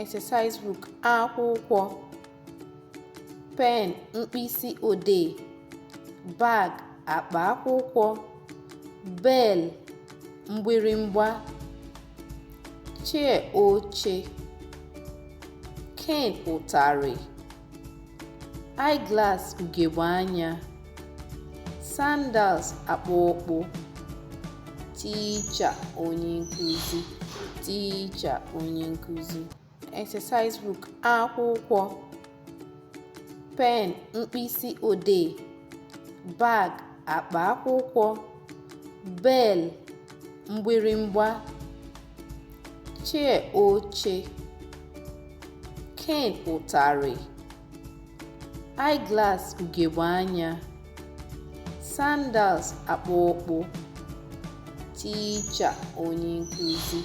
exercise book akwụkwọ, pen mkpịsị odee, bag akpa akwụkwọ, bell mgbịrịmgba, chair oche, cane ụtarị, eyeglass ugegbe anya, sandals akpụkpụ, teacher onye nkuzi, exercise book akwụkwọ, pen mkpịsị odee, bag akpa akwụkwọ, bell mgbịrịmgba, chair oche, cane ụtarị, eyeglass ugegbe anya, sandals akpụkpụ, teacher onye nkuzi.